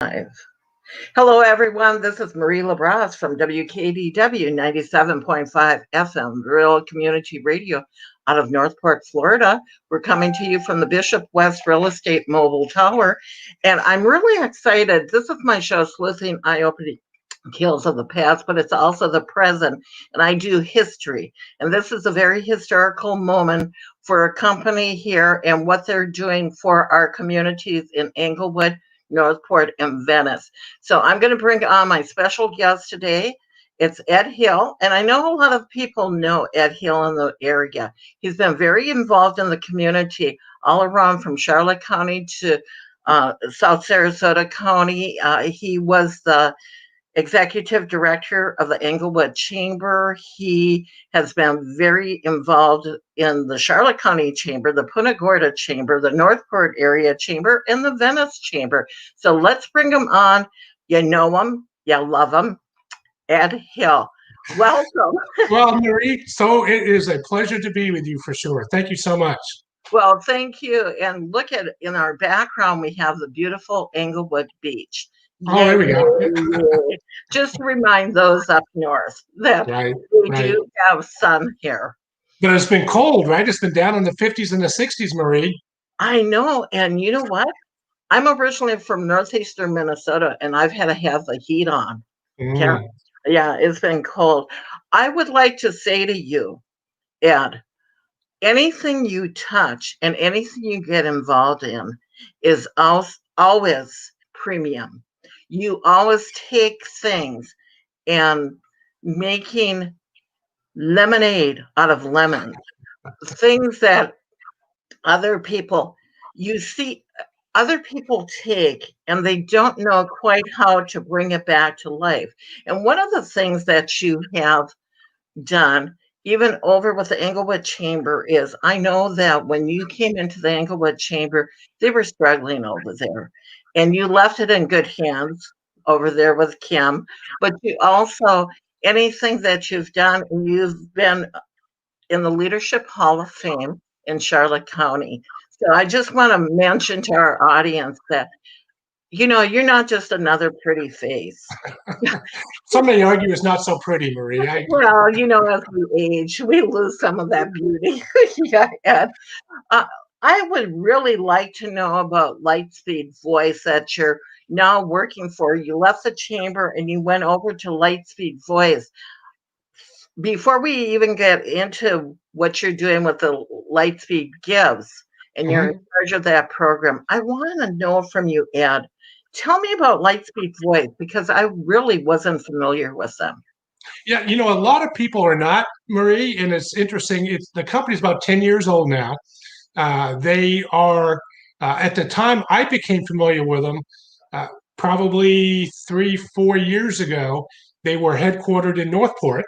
Live. Hello, everyone. This is Marie LaBrosse from WKDW 97.5 FM, Real Community Radio out of Northport, Florida. We're coming to you from the Bishop West Real Estate Mobile Tower. And I'm really excited. This is my show, Sleuthing Eye Opening Tales of the Past, but it's also the present. And I do history. And this is a very historical moment for a company here and what they're doing for our communities in Englewood, Northport, and Venice. So I'm going to bring on my special guest today. It's Ed Hill, and I know a lot of people know Ed Hill in the area. He's been very involved in the community all around from Charlotte County to South Sarasota County. He was the executive director of the Englewood Chamber. He has been very involved in the Charlotte County Chamber, the Punta Gorda Chamber, the Northport Area Chamber, and the Venice Chamber. So let's bring him on. You know him, you love him. Ed Hill. Welcome. Well, Marie, so it is a pleasure to be with you for sure. Thank you so much. Well, thank you. And look at in our background, we have the beautiful Englewood Beach. Oh, there we go. Just to remind those up north that we do have sun here. But it's been cold, right? It's been down in the 50s and the 60s, Marie. I know. And you know what? I'm originally from northeastern Minnesota, and I've had to have the heat on. Yeah, it's been cold. I would like to say to you, Ed, anything you touch and anything you get involved in is always premium. You always take things and making lemonade out of lemons, things that other people, you see, other people take and they don't know quite how to bring it back to life. And one of the things that you have done, even over with the Englewood Chamber, is I know that when you came into the Englewood Chamber, they were struggling over there. And you left it in good hands over there with Kim. But you also, anything that you've done, you've been in the Leadership Hall of Fame in Charlotte County. So I just want to mention to our audience that, you know, you're not just another pretty face. Some may argue it's not so pretty, Marie. Well, you know, as we age, we lose some of that beauty. Yeah, Ed. I would really like to know about Lightspeed Voice that you're now working for. You left the chamber and you went over to Lightspeed Voice. Before we even get into what you're doing with the Lightspeed Gives, and you're in charge of that program, I want to know from you, Ed, tell me about Lightspeed Voice, because I really wasn't familiar with them. Yeah, you know, a lot of people are not, Marie, and it's interesting. The company's about 10 years old now. They are, at the time I became familiar with them, probably 3-4 years ago, they were headquartered in Northport,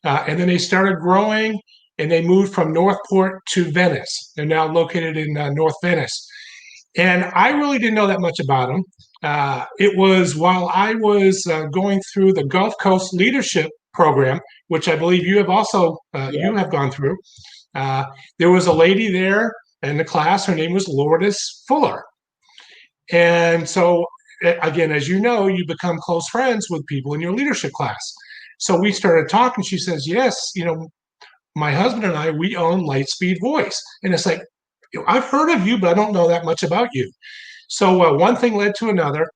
and then they started growing, and they moved from Northport to Venice. They're now located in North Venice. And I really didn't know that much about them. It was while I was going through the Gulf Coast Leadership Program, which I believe you have also you have gone through. There was a lady there in the class. Her name was Lourdes Fuller. And so, again, as you know, you become close friends with people in your leadership class. So we started talking. She says, yes, you know, my husband and I, we own Lightspeed Voice. And it's like, I've heard of you, but I don't know that much about you. So one thing led to another.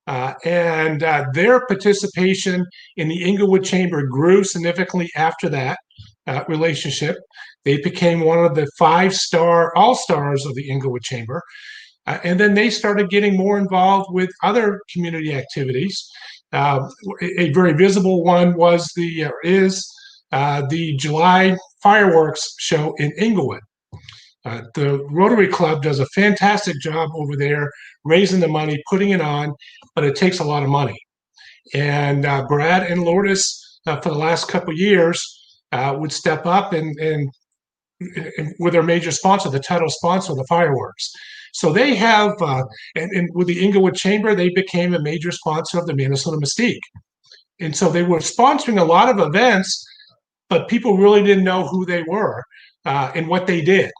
And their participation in the Englewood Chamber grew significantly after that relationship. They became one of the 5-star all-stars of the Englewood Chamber. And then they started getting more involved with other community activities. A very visible one was the July fireworks show in Englewood. The Rotary Club does a fantastic job over there, raising the money, putting it on, but it takes a lot of money. And Brad and Lourdes, for the last couple of years, would step up and with their major sponsor, the title sponsor of the fireworks. So they have, and with the Englewood Chamber, they became a major sponsor of the Minnesota Mystique. And so they were sponsoring a lot of events, but people really didn't know who they were and what they did.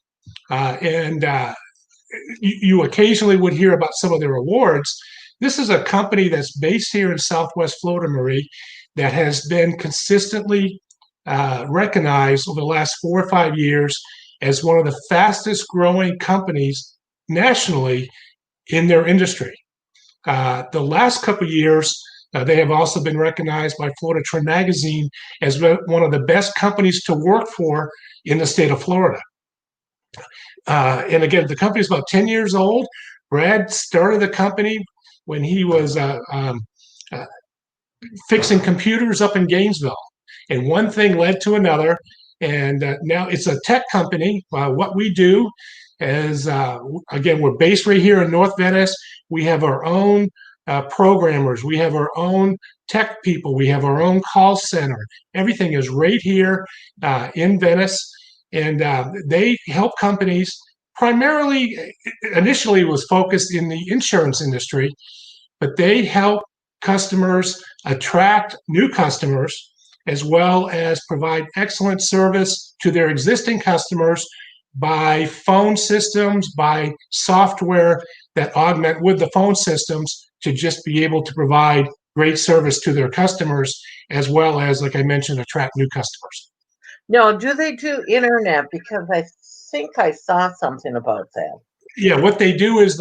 You occasionally would hear about some of their awards, This is a company that's based here in Southwest Florida, Marie, that has been consistently recognized over the last 4 or 5 years as one of the fastest growing companies nationally in their industry. The last couple of years, they have also been recognized by Florida Trend Magazine as one of the best companies to work for in the state of Florida. And again, the company is about 10 years old. Brad started the company when he was fixing computers up in Gainesville. And one thing led to another. And now it's a tech company. What we do is, again, we're based right here in North Venice. We have our own programmers. We have our own tech people. We have our own call center. Everything is right here in Venice. And they help companies primarily, initially was focused in the insurance industry, but they help customers attract new customers as well as provide excellent service to their existing customers by phone systems, by software that augment with the phone systems to just be able to provide great service to their customers, as well as, like I mentioned, attract new customers. Now, do they do internet? Because I think I saw something about that. Yeah, what they do is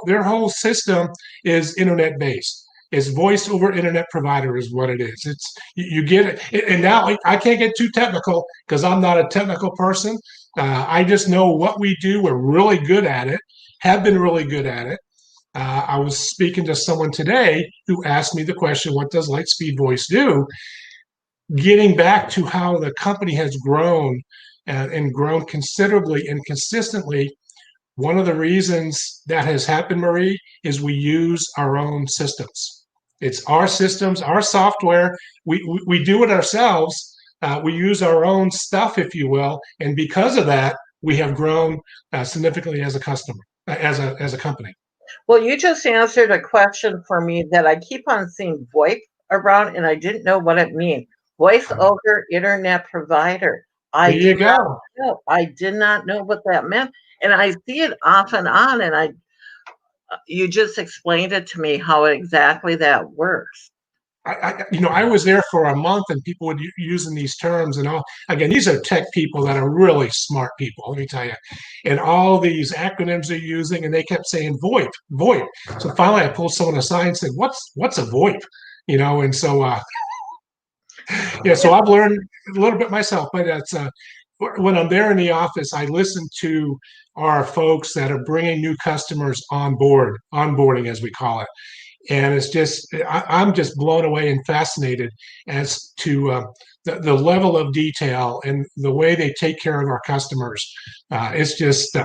their whole system is internet based. It's voice over internet provider is what it is. It's you get it, and now I can't get too technical because I'm not a technical person. I just know what we do. We're really good at it. Have been really good at it. I was speaking to someone today who asked me the question, "What does Lightspeed Voice do?" Getting back to how the company has grown and grown considerably and consistently. One of the reasons that has happened, Marie, is we use our own systems. It's our systems, our software. We do it ourselves. We use our own stuff, if you will, and because of that, we have grown significantly as a customer, as a company. Well, you just answered a question for me that I keep on seeing VoIP around, and I didn't know what it means. Voice over internet provider. There you go. I did not know what that meant. And I see it off and on, and you just explained it to me how exactly that works. I was there for a month, and people would using these terms and all. Again, these are tech people that are really smart people. Let me tell you, and all these acronyms they're using, and they kept saying VoIP, VoIP. So finally, I pulled someone aside and said, "What's a VoIP?" And so yeah, so I've learned a little bit myself, but it's when I'm there in the office, I listen to our folks that are bringing new customers on board, onboarding as we call it. And it's just, I'm just blown away and fascinated as to the level of detail and the way they take care of our customers. It's just,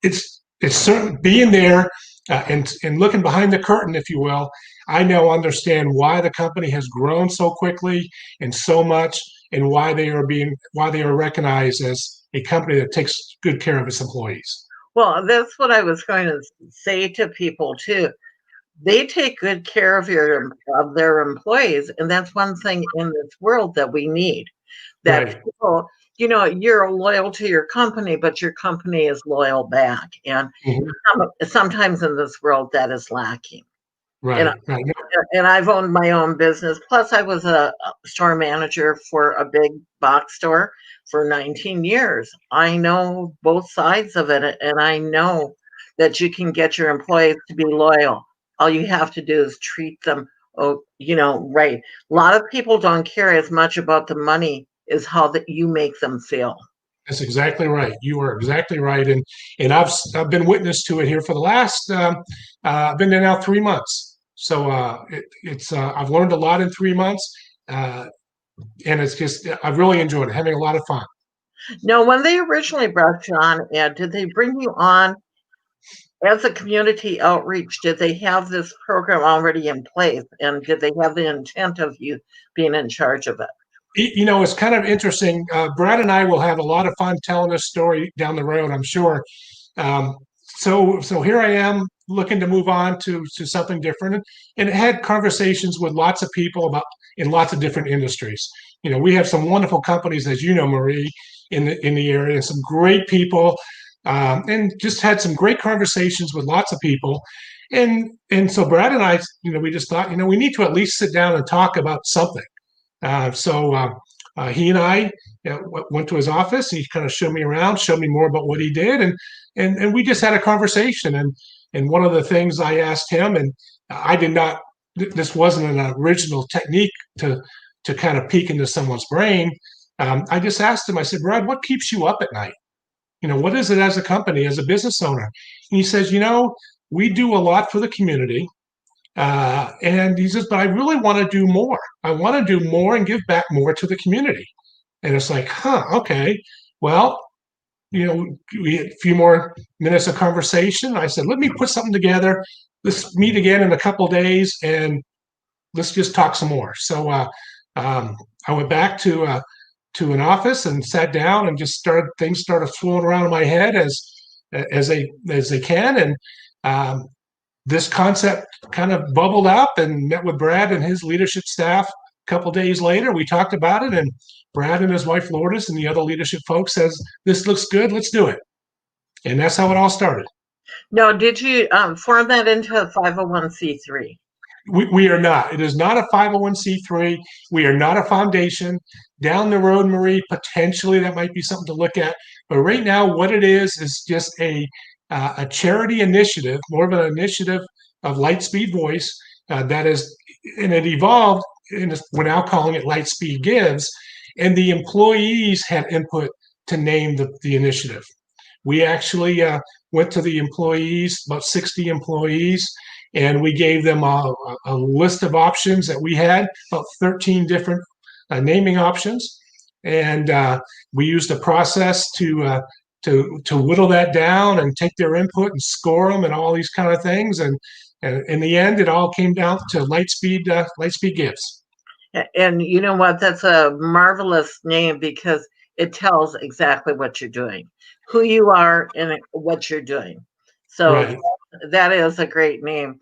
it's certainly being there and looking behind the curtain, if you will. I now understand why the company has grown so quickly and so much, and why they are recognized as a company that takes good care of its employees. Well, that's what I was going to say to people too. They take good care of their employees, and that's one thing in this world that we need. That Right. people, you're loyal to your company, but your company is loyal back. And sometimes in this world that is lacking. Right. Right. And I've owned my own business. Plus, I was a store manager for a big box store for 19 years. I know both sides of it, and I know that you can get your employees to be loyal. All you have to do is treat them, right. A lot of people don't care as much about the money as how that you make them feel. That's exactly right. You are exactly right, and I've been witness to it here for the last. I've been there now 3 months. So I've learned a lot in 3 months, and it's just I've really enjoyed it, having a lot of fun. Now, when they originally brought you on, Ed, did they bring you on as a community outreach? Did they have this program already in place, and did they have the intent of you being in charge of it? It's kind of interesting. Brad and I will have a lot of fun telling this story down the road, I'm sure. So here I am looking to move on to something different, and had conversations with lots of people in lots of different industries. We have some wonderful companies, as you know, Marie, in the area, some great people, and just had some great conversations with lots of people. And so Brad and I, we just thought, we need to at least sit down and talk about something. So he and I went to his office. He kind of showed me around, showed me more about what he did, and we just had a conversation. And one of the things I asked him, and I did not, this wasn't an original technique to kind of peek into someone's brain. I just asked him. I said, Brad, what keeps you up at night? What is it as a company, as a business owner? And he says, we do a lot for the community. And he says, but I really want to do more. I want to do more and give back more to the community. And it's like, okay. Well, we had a few more minutes of conversation. I said, let me put something together. Let's meet again in a couple of days and let's just talk some more. So I went back to an office and sat down and just things started swirling around in my head as they can. And this concept kind of bubbled up, and met with Brad and his leadership staff. A couple of days later, we talked about it, and Brad and his wife Lourdes and the other leadership folks says, this looks good, let's do it. And that's how it all started. Now, did you form that into a 501c3? We are not. It is not a 501c3. We are not a foundation. Down the road, Marie, potentially that might be something to look at. But right now, what it is just a charity initiative, more of an initiative of Lightspeed Voice that is, and it evolved, and we're now calling it Lightspeed Gives, and the employees had input to name the initiative. We actually went to the employees, about 60 employees, and we gave them a list of options that we had, about 13 different naming options, and we used a process to whittle that down and take their input and score them and all these kind of things. And in the end, it all came down to Lightspeed Gives. And you know what? That's a marvelous name because it tells exactly what you're doing, who you are, and what you're doing. So right. That is a great name.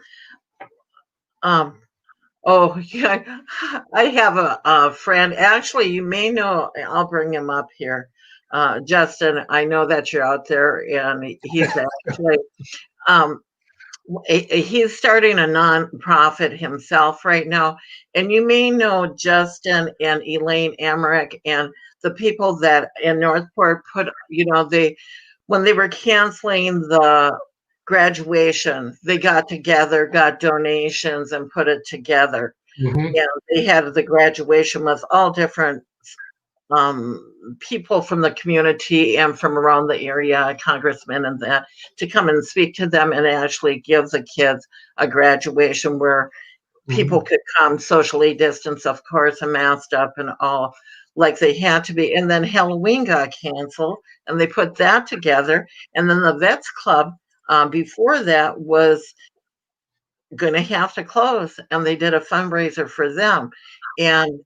Oh, yeah. I have a friend. Actually, you may know, I'll bring him up here. Justin, I know that you're out there, and he's actually he's starting a nonprofit himself right now. And you may know Justin and Elaine Emmerich and the people that in Northport put, when they were canceling the graduation, they got together, got donations, and put it together. Mm-hmm. And they had the graduation with all different people from the community and from around the area, congressmen and that, to come and speak to them and actually give the kids a graduation where people could come socially distanced, of course, and masked up and all like they had to be. And then Halloween got canceled and they put that together. And then the Vets Club before that was going to have to close, and they did a fundraiser for them. And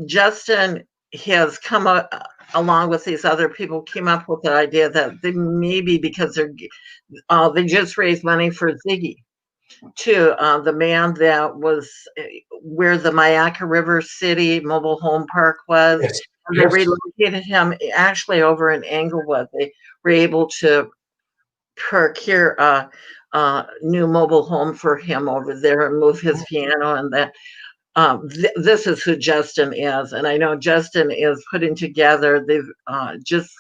Justin has come along with these other people, came up with the idea that they maybe, because they just raised money for Ziggy, to the man that was where the Myakka River City mobile home park was. Yes. They relocated him actually over in Englewood. They were able to procure a new mobile home for him over there and move his piano and that. This is who Justin is. And I know Justin is putting together, they've just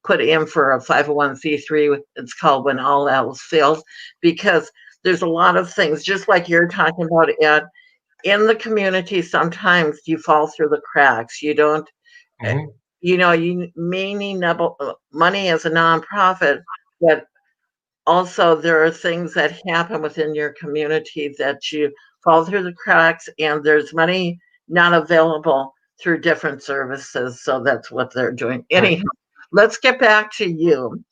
put in for a 501c3. It's called When All Else Fails, because there's a lot of things, just like you're talking about, Ed, in the community. Sometimes you fall through the cracks. You don't, you may need money as a nonprofit, but also there are things that happen within your community that you fall through the cracks, and there's money not available through different services. So that's what they're doing. Anyhow, let's get back to you,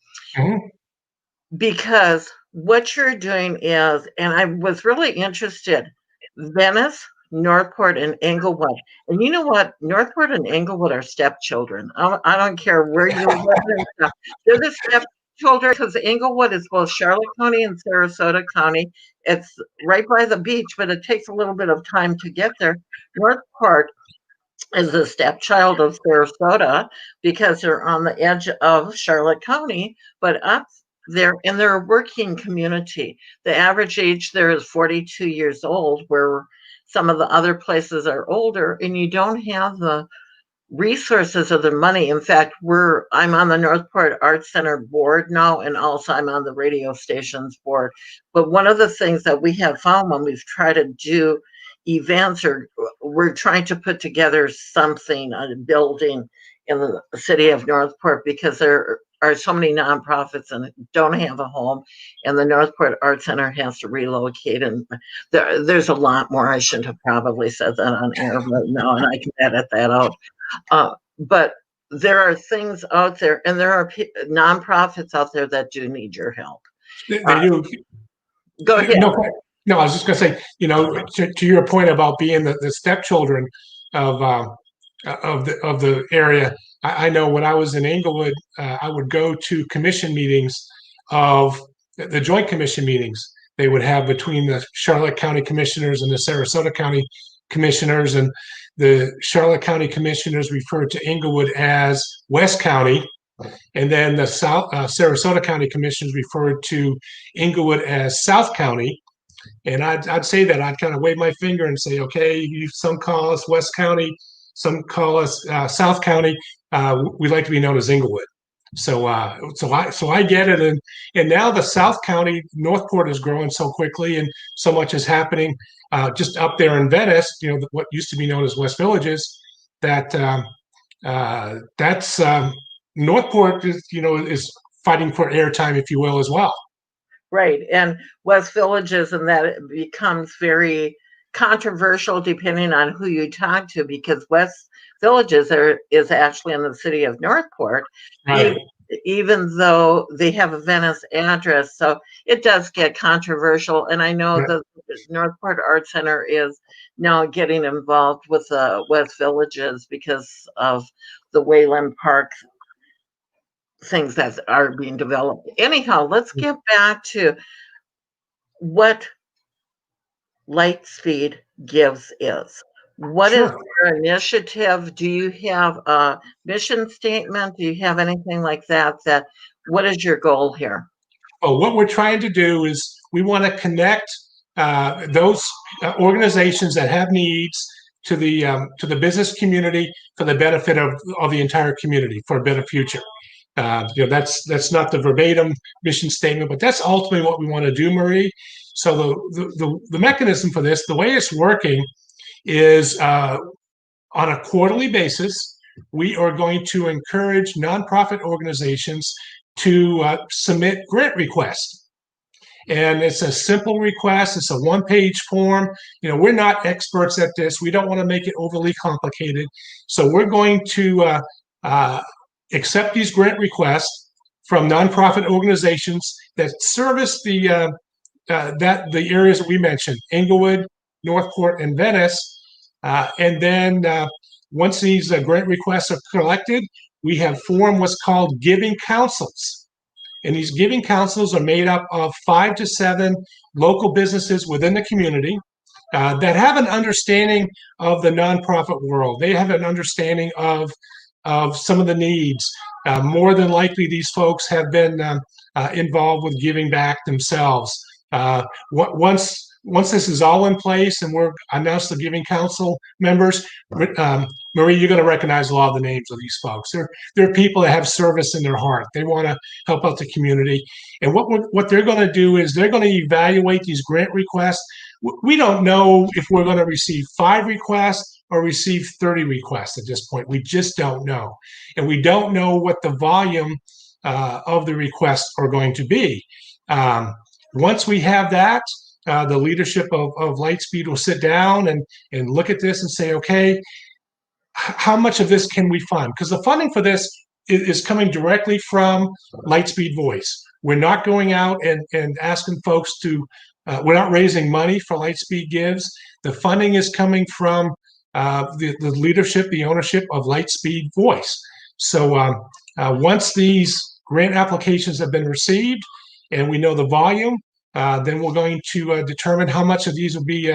because what you're doing is, and I was really interested, Venice, Northport, and Englewood. And you know what? Northport and Englewood are stepchildren. I don't care where you live. They're the stepchildren, because Englewood is both Charlotte County and Sarasota County. It's right by the beach, but it takes a little bit of time to get there. Northport is a stepchild of Sarasota because they're on the edge of Charlotte County, but up they're a working community. The average age there is 42 years old, where some of the other places are older, and you don't have the resources or the money. In fact, I'm on the Northport Arts Center board now, and also I'm on the radio stations board. But one of the things that we have found when we've tried to do events, or we're trying to put together something, a building in the city of Northport, because there are so many nonprofits and don't have a home, and the Northport Arts Center has to relocate. And there's a lot more. I shouldn't have probably said that on air right now, and I can edit that out. But there are things out there, and there are nonprofits out there that do need your help. They do. Go ahead. No, I was just going to say, to your point about being the stepchildren of the area. I know when I was in Englewood, I would go to commission meetings of the joint commission meetings they would have between the Charlotte County Commissioners and the Sarasota County Commissioners, and the Charlotte County Commissioners referred to Englewood as West County, and then the Sarasota County Commissioners referred to Englewood as South County. And I'd say that I'd kind of wave my finger and say, okay, some call us West County, some call us South County. We like to be known as Englewood. So I get it. And now the South County, Northport is growing so quickly, and so much is happening just up there in Venice, what used to be known as West Villages, that's Northport is fighting for airtime, if you will, as well. Right. And West Villages, and that it becomes very controversial depending on who you talk to, because West Villages is actually in the city of Northport, right, even though they have a Venice address. So it does get controversial. And I know the Northport Arts Center is now getting involved with West Villages because of the Wayland Park things that are being developed. Anyhow, let's get back to what Lightspeed Gives is. What is your initiative? Do you have a mission statement? Do you have anything like that? What is your goal here? Well, what we're trying to do is we want to connect those organizations that have needs to the business community for the benefit of the entire community, for a better future. That's not the verbatim mission statement, but that's ultimately what we want to do, Marie. So the mechanism for this, the way it's working, is on a quarterly basis, we are going to encourage nonprofit organizations to submit grant requests. And it's a simple request. It's a one-page form. We're not experts at this. We don't want to make it overly complicated. So we're going to accept these grant requests from nonprofit organizations that service the areas that we mentioned: Englewood, Northport, and Venice. And then once these grant requests are collected, we have formed what's called giving councils. And these giving councils are made up of 5 to 7 local businesses within the community that have an understanding of the nonprofit world. They have an understanding of some of the needs. More than likely, these folks have been involved with giving back themselves. Once this is all in place and we're announced the giving council members, Marie, you're going to recognize a lot of the names of these folks. They're people that have service in their heart. They want to help out the community. And what they're going to do is they're going to evaluate these grant requests. We don't know if we're going to receive 5 requests or receive 30 requests at this point. We just don't know. And we don't know what the volume of the requests are going to be. Once we have that, the leadership of Lightspeed will sit down and look at this and say, okay, how much of this can we fund? Because the funding for this is coming directly from Lightspeed Voice. We're not going out and asking folks to, we're not raising money for Lightspeed Gives. The funding is coming from the leadership, the ownership of Lightspeed Voice. So once these grant applications have been received and we know the volume, then we're going to determine how much of these will be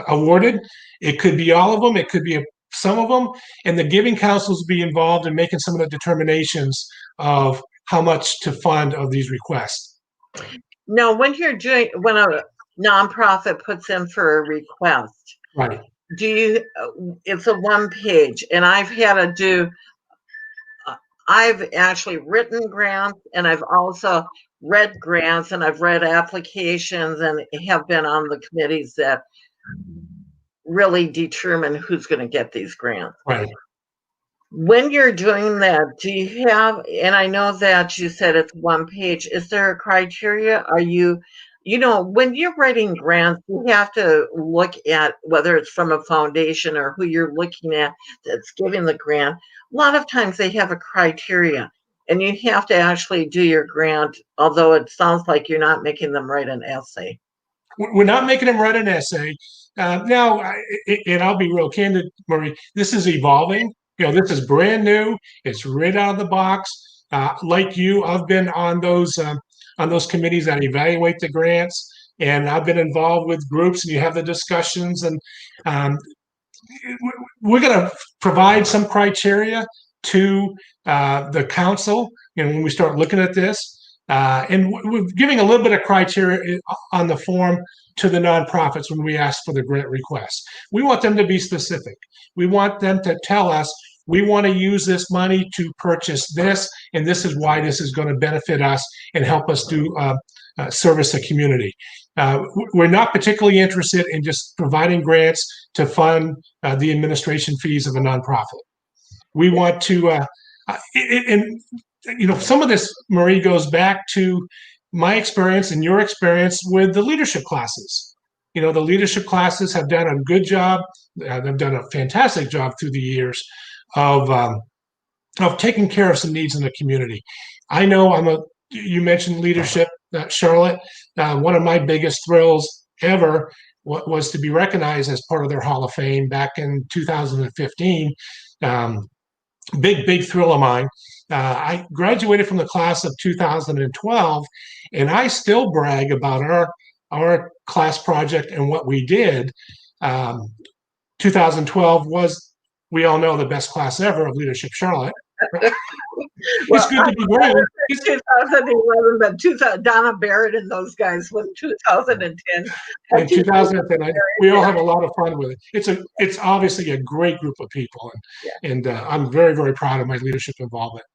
awarded. It could be all of them. It could be some of them. And the giving councils will be involved in making some of the determinations of how much to fund of these requests. Now, when a nonprofit puts in for a request, Right. it's a one page, and I've actually written grants, and I've also read grants, and I've read applications, and have been on the committees that really determine who's going to get these grants. Right. When you're doing that, do you have, and I know that you said it's one page, is there a criteria? When you're writing grants, you have to look at whether it's from a foundation or who you're looking at that's giving the grant. A lot of times they have a criteria, and you have to actually do your grant, although it sounds like you're not making them write an essay. We're not making them write an essay. Now, and I'll be real candid, Marie, this is evolving. This is brand new. It's right out of the box. Like you, I've been on those committees that evaluate the grants, and I've been involved with groups, and you have the discussions, and we're going to provide some criteria to the council, when we start looking at this. And we're giving a little bit of criteria on the form to the nonprofits when we ask for the grant requests. We want them to be specific. We want them to tell us, we want to use this money to purchase this, and this is why this is going to benefit us and help us do service the community. We're not particularly interested in just providing grants to fund the administration fees of a nonprofit. We want to, some of this, Marie, goes back to my experience and your experience with the leadership classes. The leadership classes have done a good job. They've done a fantastic job through the years of taking care of some needs in the community. I know you mentioned leadership, Charlotte. One of my biggest thrills ever was to be recognized as part of their Hall of Fame back in 2015. Big thrill of mine. I graduated from the class of 2012, and I still brag about our class project and what we did. 2012 was, we all know, the best class ever of Leadership Charlotte. It's good to be great. 2011, but Donna Barrett and those guys was 2010. In 2010, we all have a lot of fun with it. It's obviously a great group of people, and I'm very, very proud of my leadership involvement.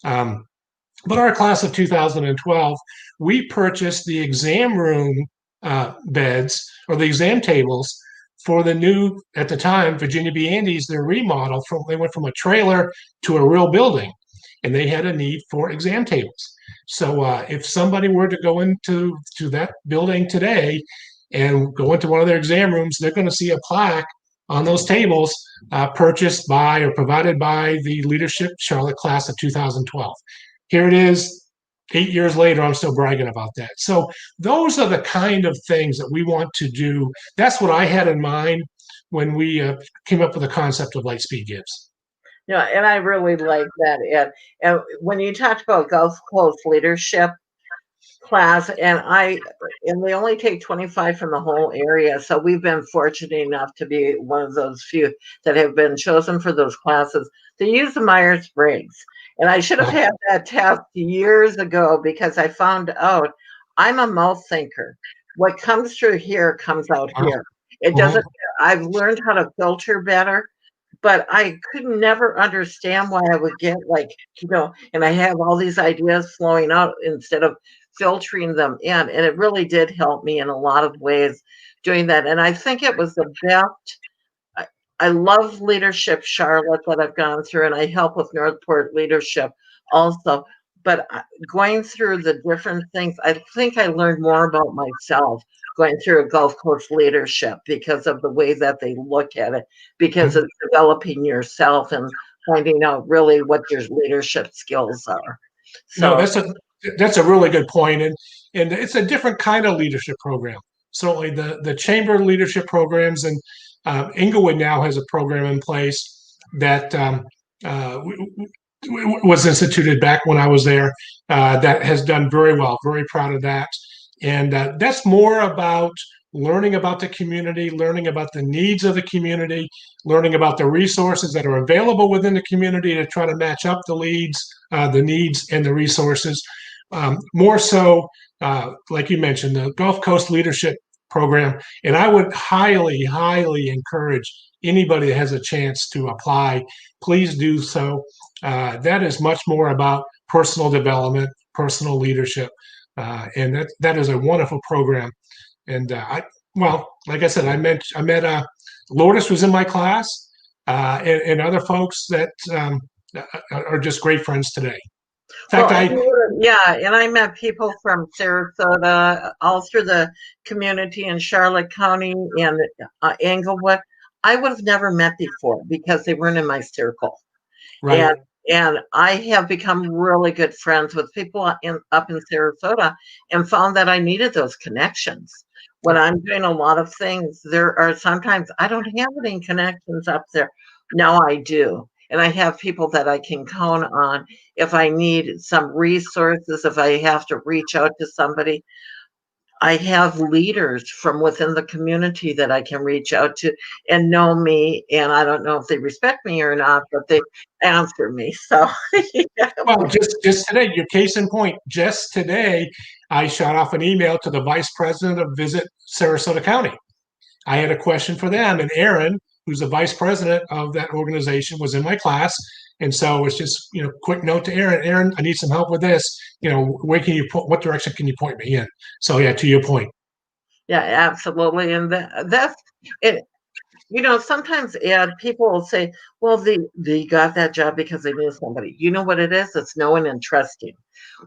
But our class of 2012, we purchased the exam room beds, or the exam tables, for the new, at the time, Virginia B. Andes, their remodel. They went from a trailer to a real building, and they had a need for exam tables. So if somebody were to go into that building today and go into one of their exam rooms, they're going to see a plaque on those tables purchased by or provided by the Leadership Charlotte class of 2012. Here it is. 8 years later, I'm still bragging about that. So those are the kind of things that we want to do. That's what I had in mind when we came up with the concept of Lightspeed Gives. And I really like that. And when you talked about Gulf Coast leadership class, and they only take 25 from the whole area. So we've been fortunate enough to be one of those few that have been chosen for those classes. They use the Myers-Briggs. And I should have had that test years ago, because I found out I'm a mouth thinker. What comes through here comes out here. It doesn't, I've learned how to filter better, but I could never understand why I would get and I have all these ideas flowing out instead of filtering them in. And it really did help me in a lot of ways doing that. And I think it was the best. I love Leadership Charlotte that I've gone through, and I help with Northport Leadership also. But going through the different things, I think I learned more about myself going through a Gulf Coast Leadership because of the way that they look at it, because of developing yourself and finding out really what your leadership skills are. So that's a really good point, and it's a different kind of leadership program. Certainly, the chamber leadership programs, and Englewood now has a program in place that was instituted back when I was there, that has done very well. Very proud of that. And that's more about learning about the community, learning about the needs of the community, learning about the resources that are available within the community to try to match up the needs and the resources. More so, like you mentioned, the Gulf Coast Leadership Program. And I would highly, highly encourage anybody that has a chance to apply, please do so. That is much more about personal development, personal leadership. And that is a wonderful program. And like I said, I met Lourdes was in my class, and other folks that are just great friends today. In fact, and I met people from Sarasota, all through the community in Charlotte County and Englewood. I would have never met before because they weren't in my circle. Right. And I have become really good friends with people up in Sarasota and found that I needed those connections. When I'm doing a lot of things, there are sometimes I don't have any connections up there. Now I do. And I have people that I can count on if I need some resources, if I have to reach out to somebody. I have leaders from within the community that I can reach out to and know me. And I don't know if they respect me or not, but they answer me. So, yeah. Well, just today, your case in point, just today, I shot off an email to the vice president of Visit Sarasota County. I had a question for them, and Aaron, who's the vice president of that organization, was in my class. And so it's just, quick note to Aaron. Aaron, I need some help with this. What direction can you point me in? So yeah, to your point. Yeah, absolutely. And that's it. Sometimes people will say, well, they got that job because they knew somebody. You know what it is? It's knowing and trusting.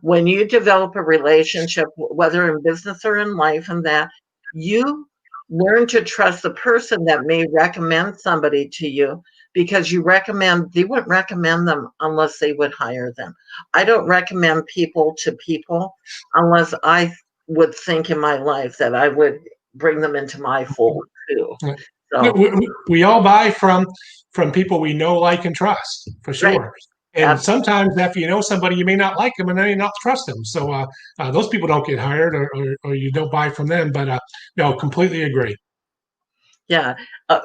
When you develop a relationship, whether in business or in life, and that you learn to trust the person that may recommend somebody to you, because they wouldn't recommend them unless they would hire them. I don't recommend people to people unless I would think in my life that I would bring them into my fold too. So, we all buy from people we know, like, and trust, for sure. Right. And absolutely. Sometimes after you know somebody, you may not like them and then you not trust them. So those people don't get hired, or you don't buy from them. But no, completely agree. Yeah.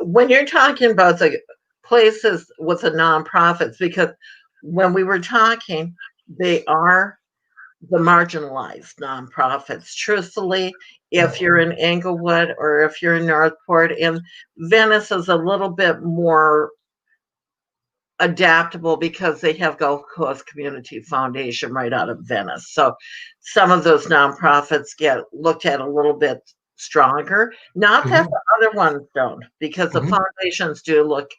When you're talking about the places with the nonprofits, because when we were talking, they are the marginalized nonprofits. Truthfully, if you're in Englewood or if you're in Northport, and Venice is a little bit more adaptable because they have Gulf Coast Community Foundation right out of Venice. So some of those nonprofits get looked at a little bit stronger. Not that the other ones don't, because the foundations do look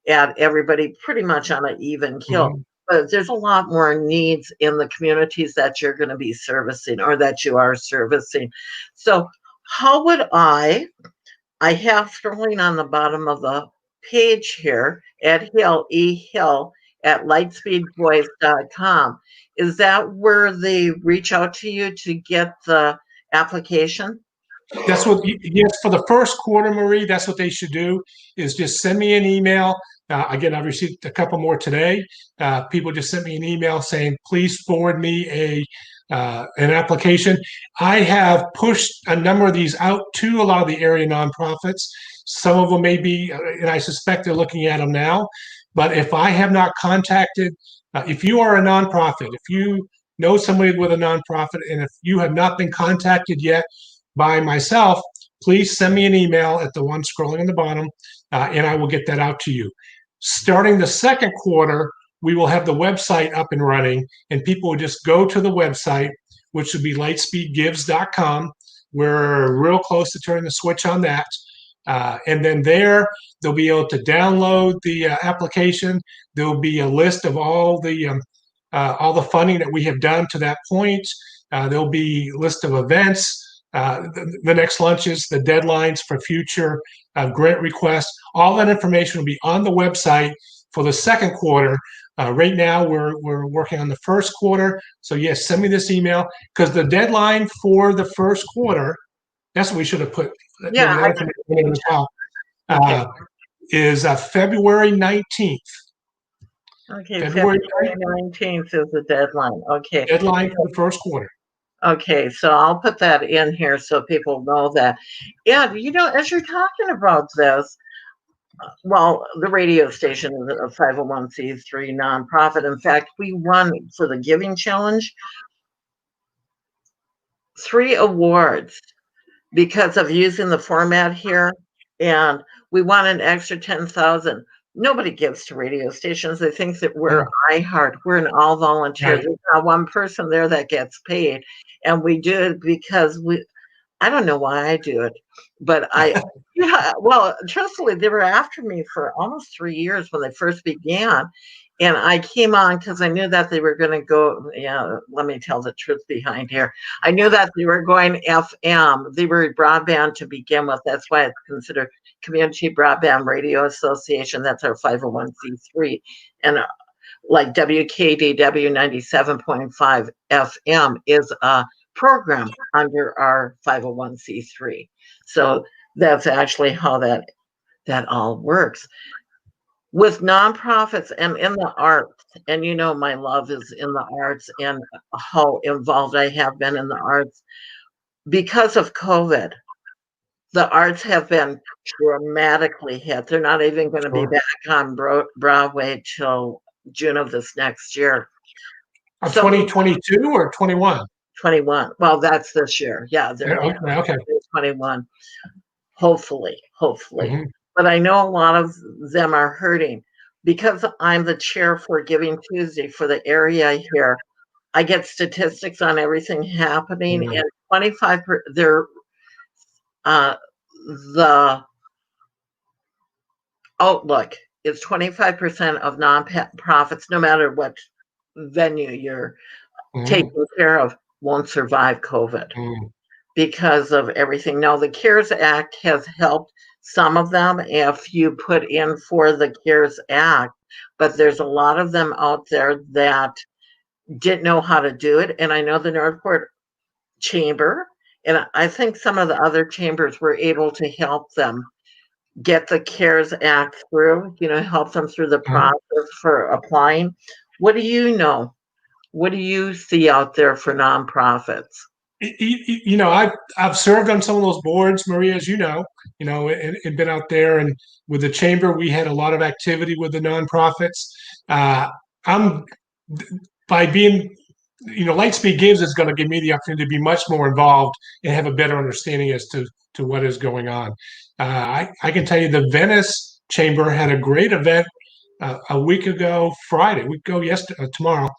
at everybody pretty much on an even keel. But there's a lot more needs in the communities that you're going to be servicing or that you are servicing. So how would I have Sterling on the bottom of the page here at Hill, Hill at lightspeedvoice.com. Is that where they reach out to you to get the application? Yes, for the first quarter, Marie, that's what they should do, is just send me an email. Again, I've received a couple more today. People just sent me an email saying, please forward me an application. I have pushed a number of these out to a lot of the area nonprofits. Some of them may be, and I suspect they're looking at them now. But if I have not contacted, if you are a nonprofit, if you know somebody with a nonprofit, and if you have not been contacted yet by myself, please send me an email at the one scrolling on the bottom, and I will get that out to you. Starting the second quarter, we will have the website up and running, and people will just go to the website, which would be lightspeedgives.com. We're real close to turning the switch on that. And then they'll be able to download the application. There'll be a list of all the funding that we have done to that point. There'll be a list of events, the next lunches, the deadlines for future grant requests. All that information will be on the website for the second quarter. Right now, we're working on the first quarter. So yes, send me this email, because the deadline for the first quarter, that's what we should have put. Yeah, is February 19th. Okay, February 19th is the deadline. Okay. Deadline for the first quarter. Okay, so I'll put that in here so people know that. And, as you're talking about this, well, the radio station is a 501c3 nonprofit. In fact, we won for the Giving Challenge 3 awards because of using the format here, and we won an extra 10,000. Nobody gives to radio stations. They think that we're iHeart. We're an all volunteer. Right. There's not one person there that gets paid, and we do it because I don't know why I do it, but yeah, well, truthfully, they were after me for almost 3 years when they first began, and I came on because I knew that they were gonna go. Yeah, let me tell the truth behind here. I knew that they were going FM. They were broadband to begin with. That's why it's considered Community Broadband Radio Association. That's our 501c3, and, like WKDW 97.5 FM is a program under our 501c3. So that's actually how that all works. With nonprofits and in the arts, and my love is in the arts and how involved I have been in the arts. Because of COVID, the arts have been dramatically hit. They're not even going to be back on Broadway till June of this next year. 2022 or 21? 21. Well, that's this year. Yeah, they're okay. 21. Hopefully. Mm-hmm. But I know a lot of them are hurting. Because I'm the chair for Giving Tuesday for the area here, I get statistics on everything happening, and 25 the outlook is 25% of nonprofits, no matter what venue you're taking care of, won't survive COVID because of everything. Now, the CARES Act has helped some of them if you put in for the CARES Act, but there's a lot of them out there that didn't know how to do it. And I know the Northport Chamber, and I think some of the other chambers were able to help them get the CARES Act through, help them through the process for applying. What do you know? What do you see out there for nonprofits? I've served on some of those boards, Maria, as and been out there. And with the chamber, we had a lot of activity with the nonprofits. I'm by being, Lightspeed Gives is going to give me the opportunity to be much more involved and have a better understanding as to what is going on. I can tell you the Venice chamber had a great event a week ago, Friday, tomorrow,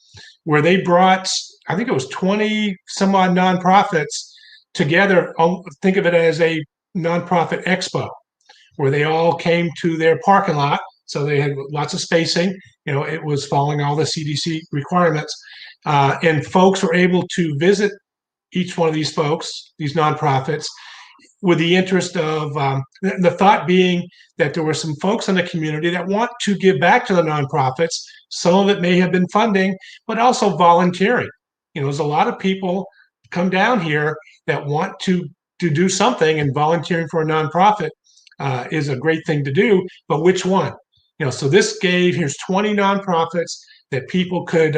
where they brought, I think it was 20 some odd nonprofits together. Think of it as a nonprofit expo where they all came to their parking lot. So they had lots of spacing. It was following all the CDC requirements. And folks were able to visit each one of these folks, these nonprofits, with the interest of the thought being that there were some folks in the community that want to give back to the nonprofits. Some of it may have been funding, but also volunteering. There's a lot of people come down here that want to do something, and volunteering for a nonprofit is a great thing to do. But which one? So here's 20 nonprofits that people could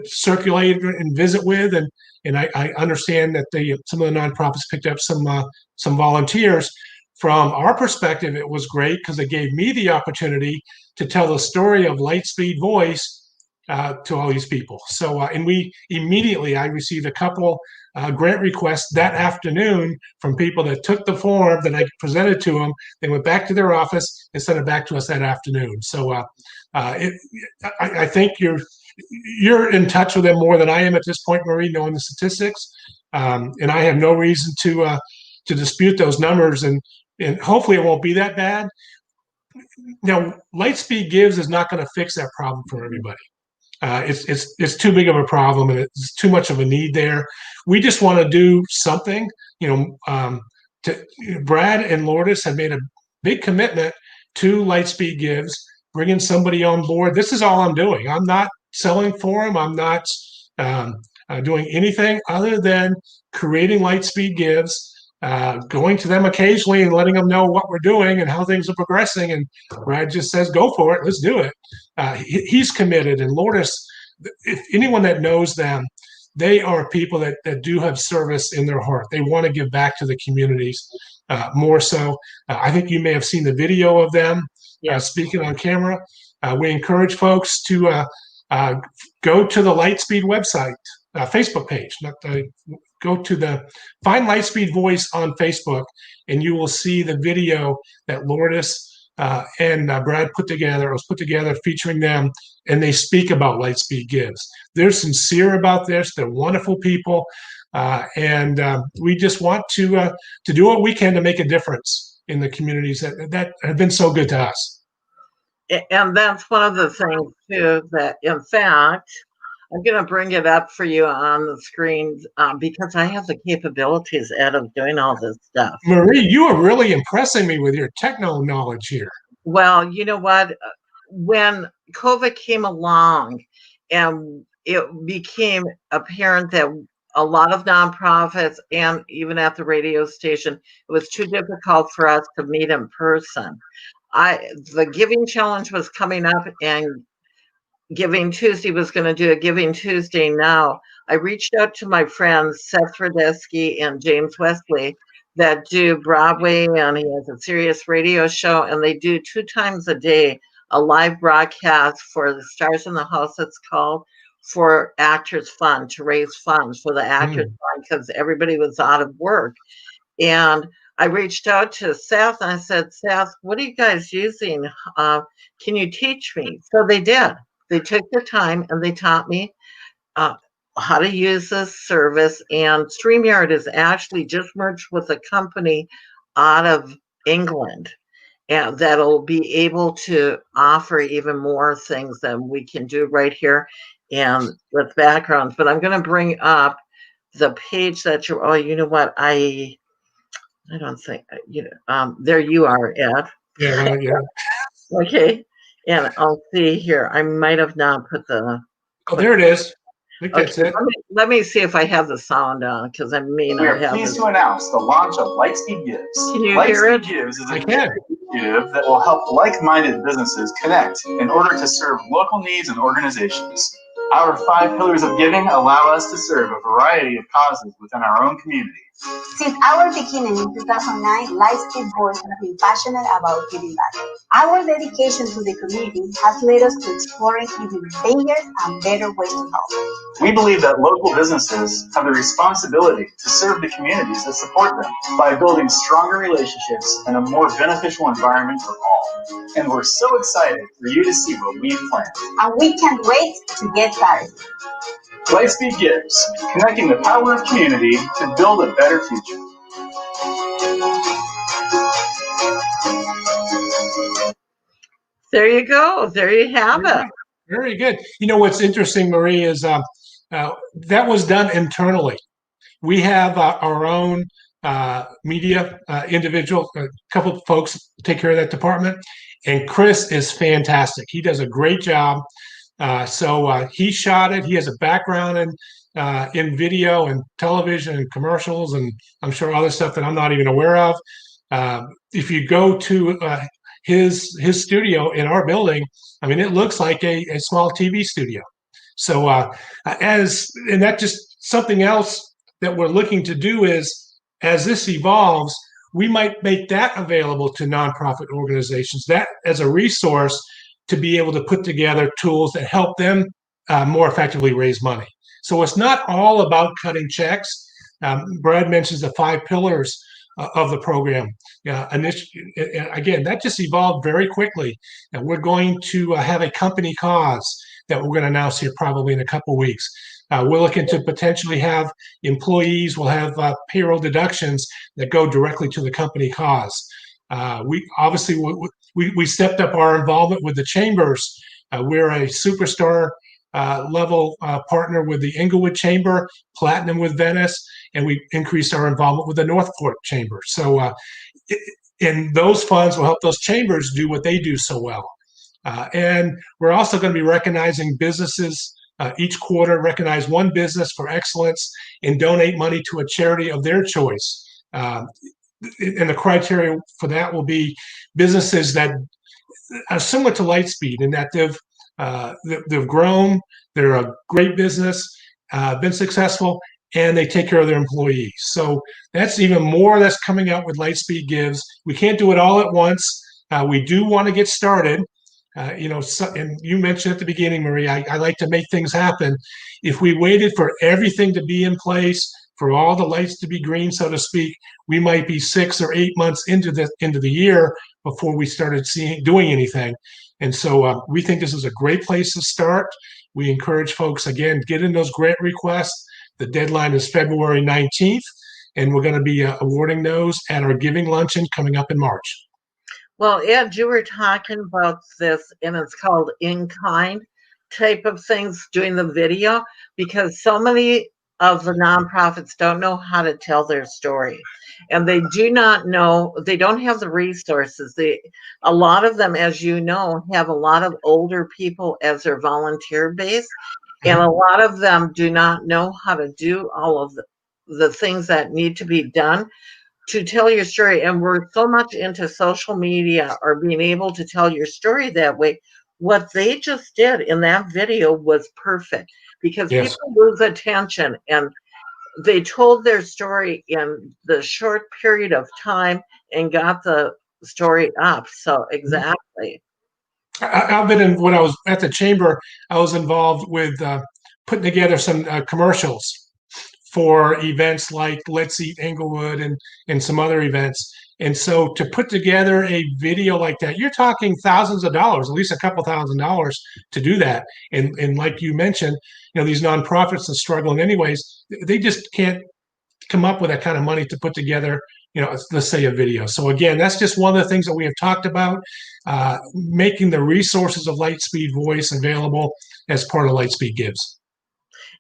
circulate and visit with, and I understand that some of the nonprofits picked up some volunteers. From our perspective, it was great because it gave me the opportunity to tell the story of Lightspeed Voice to all these people. So, and I received a couple grant requests that afternoon from people that took the form that I presented to them. They went back to their office and sent it back to us that afternoon. So, I think you're in touch with them more than I am at this point, Marie, knowing the statistics, and I have no reason to dispute those numbers, and hopefully it won't be that bad. Now, Lightspeed Gives is not going to fix that problem for everybody. It's too big of a problem, and it's too much of a need there. We just want to do something. Brad and Lourdes have made a big commitment to Lightspeed Gives, bringing somebody on board. This is all I'm doing. I'm not selling for them. I'm not doing anything other than creating Lightspeed Gives, going to them occasionally and letting them know what we're doing and how things are progressing. And Brad just says, go for it. Let's do it. He's committed. And Lourdes, if anyone that knows them, they are people that do have service in their heart. They want to give back to the communities more so. I think you may have seen the video of them speaking on camera. We encourage folks to go to the Lightspeed website, Facebook page. Go to find Lightspeed Voice on Facebook, and you will see the video that Lourdes and Brad put together. It was put together featuring them, and they speak about Lightspeed Gives. They're sincere about this. They're wonderful people, and we just want to do what we can to make a difference in the communities that have been so good to us. And that's one of the things too, that in fact, I'm going to bring it up for you on the screen because I have the capabilities, Ed, of doing all this stuff. Marie, you are really impressing me with your techno knowledge here. Well, you know what? When COVID came along and it became apparent that a lot of nonprofits and even at the radio station, it was too difficult for us to meet in person. The Giving Challenge was coming up, and Giving Tuesday was going to do a Giving Tuesday now. I reached out to my friends Seth Radesky and James Wesley that do Broadway, and he has a Sirius radio show, and they do 2 times a day a live broadcast for the Stars in the House, it's called, for Actors Fund, to raise funds for the Actors Fund because everybody was out of work. And I reached out to Seth and I said, Seth, what are you guys using? Can you teach me? So they did. They took the time and they taught me how to use this service. And StreamYard is actually just merged with a company out of England, and that'll be able to offer even more things than we can do right here and with backgrounds. But I'm going to bring up the page that you're, oh, you know what? I don't think, there you are, Ed. Yeah. Okay. And I'll see here. I might have not put the. Oh, there it is. I think okay, that's it. let me see if I have the sound on, because I may not have. We are pleased to announce the launch of Lightspeed Gives. Can you hear it? Lightspeed Gives is a initiative that will help like-minded businesses connect in order to serve local needs and organizations. Our 5 pillars of giving allow us to serve a variety of causes within our own community. Since our beginning in 2009, Lightspeed Voice has been passionate about giving back. Our dedication to the community has led us to exploring even bigger and better ways to help. We believe that local businesses have the responsibility to serve the communities that support them by building stronger relationships and a more beneficial environment for all. And we're so excited for you to see what we've planned. And we can't wait to get started. Lightspeed Gives, connecting the power of community to build a better future. There you go. There you have it. Very good. You know what's interesting, Marie, is that was done internally. We have our own media individual, a couple of folks take care of that department, and Chris is fantastic. He does a great job. So he shot it. He has a background in video and television and commercials, and I'm sure other stuff that I'm not even aware of. If you go to his studio in our building, I mean, it looks like a small TV studio. So and that just something else that we're looking to do is, as this evolves, we might make that available to nonprofit organizations, that as a resource to be able to put together tools that help them more effectively raise money. So it's not all about cutting checks. Brad mentions the 5 pillars of the program. Again, that just evolved very quickly. And we're going to have a company cause that we're going to announce here probably in a couple of weeks. We're looking to potentially have employees will have payroll deductions that go directly to the company cause. We obviously we stepped up our involvement with the chambers. We're a superstar level partner with the Englewood Chamber, platinum with Venice, and we increased our involvement with the Northport Chamber. So, and those funds will help those chambers do what they do so well. And we're also going to be recognizing businesses each quarter, recognize one business for excellence and donate money to a charity of their choice. And the criteria for that will be businesses that are similar to Lightspeed in that they've grown, they're a great business, been successful, and they take care of their employees. So that's even more that's coming out with Lightspeed Gives. We can't do it all at once. We do want to get started. And you mentioned at the beginning, Marie, I like to make things happen. If we waited for everything to be in place, for all the lights to be green, so to speak, we might be 6 or 8 months into the year before we started doing anything. And so we think this is a great place to start. We encourage folks, again, get in those grant requests. The deadline is February 19th, and we're going to be awarding those at our giving luncheon coming up in March. Well, Ed, you were talking about this, and it's called in-kind type of things, doing the video, because so many of the nonprofits don't know how to tell their story. And they do not know, they don't have the resources. A lot of them, as you know, have a lot of older people as their volunteer base. And a lot of them do not know how to do all of the things that need to be done to tell your story. And we're so much into social media or being able to tell your story that way. What they just did in that video was perfect, because Yes. people lose attention, and they told their story in the short period of time and got the story up. So exactly. I've been when I was at the chamber, I was involved with putting together some commercials for events like Let's Eat Englewood and some other events. And so to put together a video like that, you're talking thousands of dollars, at least a couple $1,000s to do that. And like you mentioned, these nonprofits are struggling anyways. They just can't come up with that kind of money to put together, let's say a video. So again, that's just one of the things that we have talked about, making the resources of Lightspeed Voice available as part of Lightspeed Gives.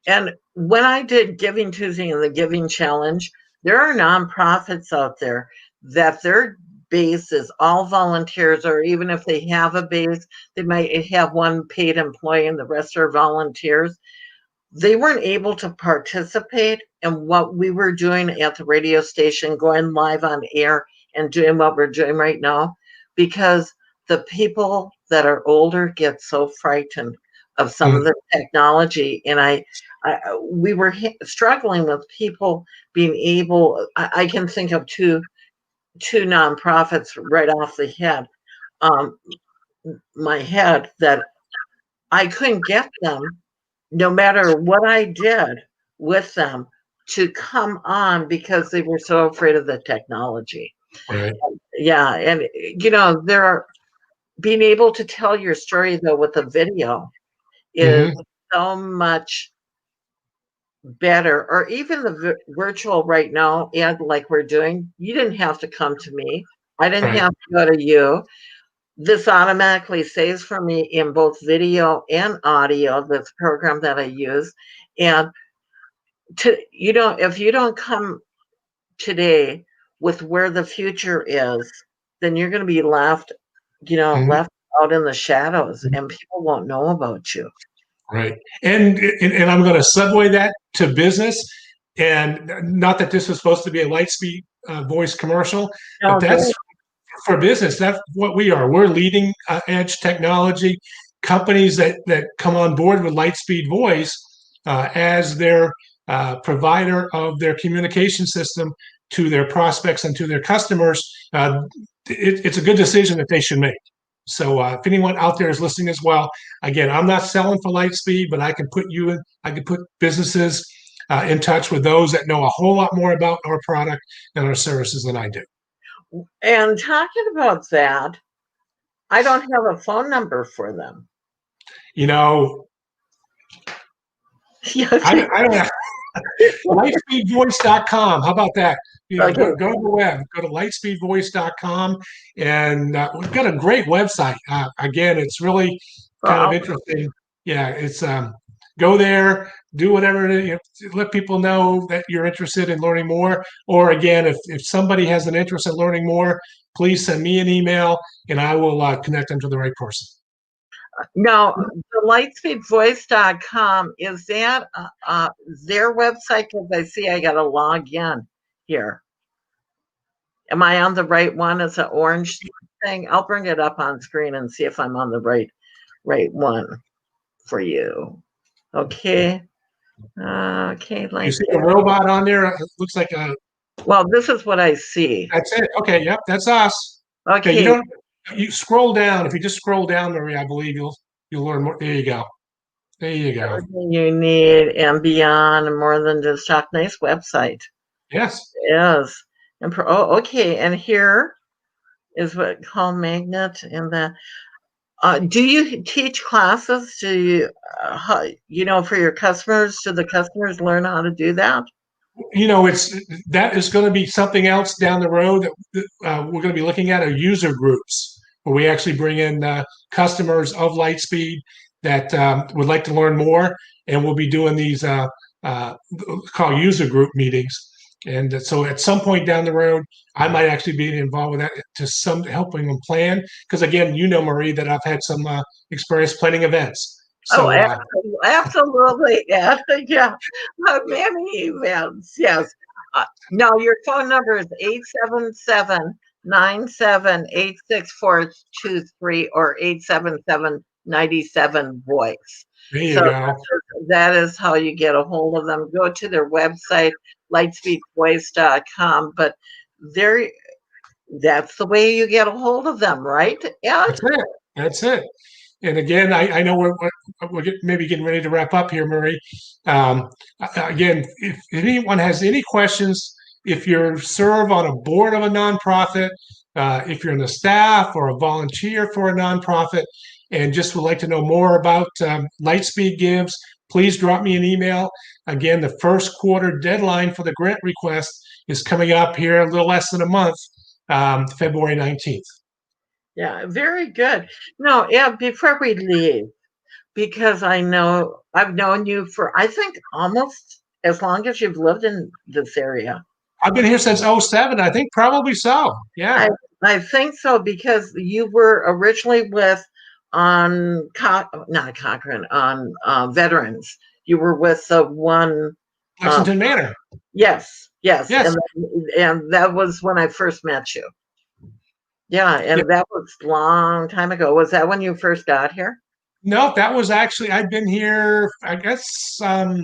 And when I did Giving Tuesday and the Giving Challenge, there are nonprofits out there that their base is all volunteers, or even if they have a base, they might have one paid employee and the rest are volunteers. They weren't able to participate in what we were doing at the radio station, going live on air and doing what we're doing right now, because the people that are older get so frightened of some of the technology. And we were struggling with people being able, I can think of two nonprofits right off the head, my head, that I couldn't get them, no matter what I did with them, to come on because they were so afraid of the technology. Right. Yeah. And, there are, being able to tell your story, though, with a video is so much better. Or even the virtual right now, and like we're doing, you didn't have to come to me. I didn't have to go to you. This automatically saves for me in both video and audio, this program that I use. And if you don't come today with where the future is, then you're going to be left out in the shadows, and people won't know about you. Right. And I'm going to segue that to business. And not that this was supposed to be a Lightspeed Voice commercial, but that's for business. That's what we are. We're leading edge technology. Companies that come on board with Lightspeed Voice as their provider of their communication system to their prospects and to their customers, it's a good decision that they should make. So if anyone out there is listening as well, again, I'm not selling for Lightspeed, but I can put businesses in touch with those that know a whole lot more about our product and our services than I do. And talking about that, I don't have a phone number for them. I don't have lightspeedvoice.com. How about that? Go to the web, go to lightspeedvoice.com, and we've got a great website. Again, it's really kind of interesting. Yeah, it's go there, do whatever, let people know that you're interested in learning more. Or again, if somebody has an interest in learning more, please send me an email and I will connect them to the right person. Now, the lightspeedvoice.com, is that their website? Because I see I got to log in here. Am I on the right one? It's an orange thing. I'll bring it up on screen and see if I'm on the right one for you. Okay. Okay, You see the robot on there? It looks like a. Well, this is what I see. That's it. Okay, yep, that's us. Okay. You don't. You scroll down. If you just scroll down, Marie, I believe you'll learn more. There you go. There you go. Everything you need and beyond, and more than just talk. Nice website. Yes. Yes. And okay. And here is what called magnet. And the do you teach classes? Do you for your customers? Do the customers learn how to do that? That is going to be something else down the road that we're going to be looking at, are user groups where we actually bring in customers of Lightspeed that would like to learn more, and we'll be doing these called user group meetings. And so at some point down the road, I might actually be involved with that to helping them plan. Because again, Marie, that I've had some experience planning events. So, absolutely. Yeah. Yeah. Many events. Yes. Now, your phone number is 877-978-6423 or 877-97-VOICE. There you go. That is how you get a hold of them. Go to their website, lightspeedvoice.com. But that's the way you get a hold of them, right? Yeah. That's it. And again, I know we're maybe getting ready to wrap up here, Marie. Again, if anyone has any questions, if you serve on a board of a nonprofit, if you're in the staff or a volunteer for a nonprofit, and just would like to know more about Lightspeed Gives, please drop me an email. Again, the first quarter deadline for the grant request is coming up here a little less than a month, February 19th. Yeah, very good. No, yeah, before we leave, because I've known you for, I think, almost as long as you've lived in this area. I've been here since 2007. I think probably so. Yeah. I think so, because you were originally on Veterans. You were with the one Lexington Manor. Yes. And that was when I first met you. Yeah, and that was a long time ago. Was that when you first got here? No, that was actually, I'd been here, I guess, a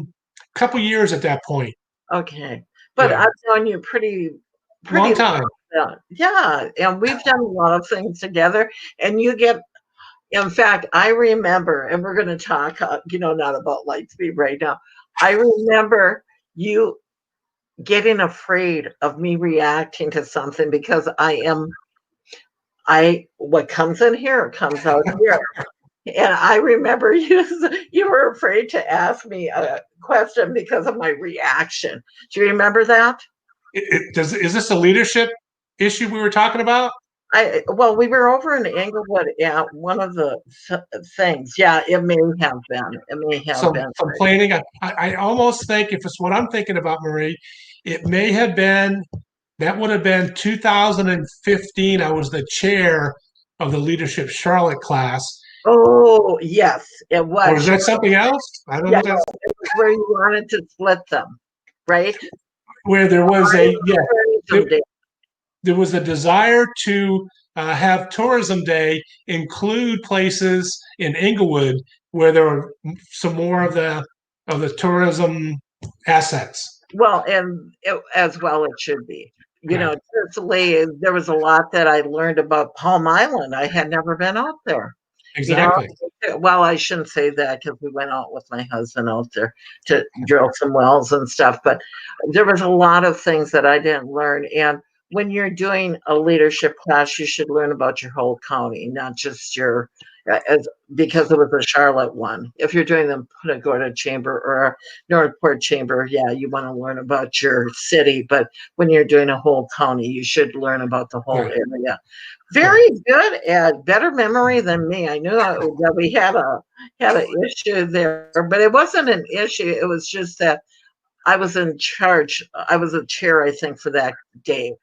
couple years at that point. Okay. But I've known you pretty long time. Yeah, and we've done a lot of things together. And in fact, I remember, and we're going to talk, not about Lightspeed right now. I remember you getting afraid of me reacting to something because what comes in here comes out here. And I remember you were afraid to ask me a question because of my reaction. Do you remember that? Is this a leadership issue we were talking about? Well, we were over in Englewood at one of the things. Yeah, it may have been. It may have been. Some planning. I almost think, if it's what I'm thinking about, Marie, it may have been, that would have been 2015. I was the chair of the Leadership Charlotte class. Oh, yes, it was. Or is that something else? I don't know. It was where you wanted to split them, right? Where there was there was a desire to have Tourism Day include places in Englewood where there are some more of the tourism assets. Well, and as well it should be. Truthfully, there was a lot that I learned about Palm Island. I had never been out there. Exactly. Well, I shouldn't say that, because we went out with my husband out there to drill some wells and stuff. But there was a lot of things that I didn't learn. And when you're doing a leadership class, you should learn about your whole county, not just because it was a Charlotte one. If you're doing the Punta Gorda Chamber or a Northport Chamber, you want to learn about your city. But when you're doing a whole county, you should learn about the whole area. Very good, Ed. Better memory than me. I knew that we had an issue there, but it wasn't an issue. It was just that I was in charge. I was a chair, I think, for that day.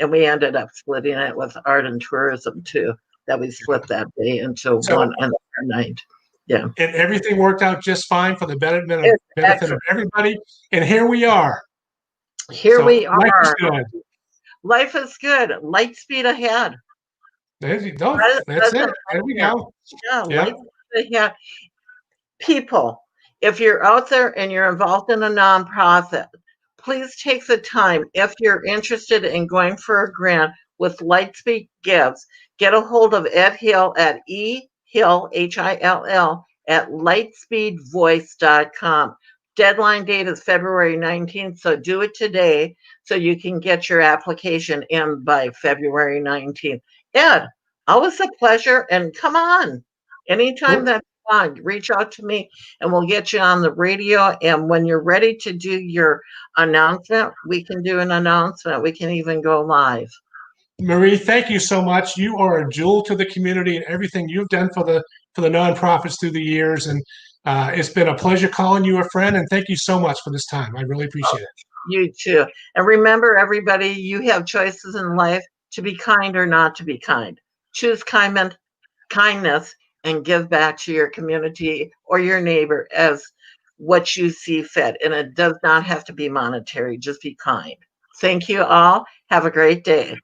And we ended up splitting it with art and tourism too. That we split that day into one and a night. Yeah. And everything worked out just fine for the benefit of everybody. And here we are. We are. Life is good. Life is good. Lightspeed ahead. There you go. That's it. There we go. Yeah. Lightspeed ahead. People, if you're out there and you're involved in a nonprofit, please take the time. If you're interested in going for a grant with Lightspeed Gives, get a hold of Ed Hill at ehill, Hill, at lightspeedvoice.com. Deadline date is February 19th, so do it today so you can get your application in by February 19th. Ed, always a pleasure, and come on. Anytime that's on, reach out to me and we'll get you on the radio. And when you're ready to do your announcement, we can do an announcement. We can even go live. Marie, thank you so much. You are a jewel to the community and everything you've done for the nonprofits through the years. And it's been a pleasure calling you a friend. And thank you so much for this time. I really appreciate it. You too. And remember, everybody, you have choices in life to be kind or not to be kind. Choose kindness and give back to your community or your neighbor as what you see fit. And it does not have to be monetary. Just be kind. Thank you all. Have a great day.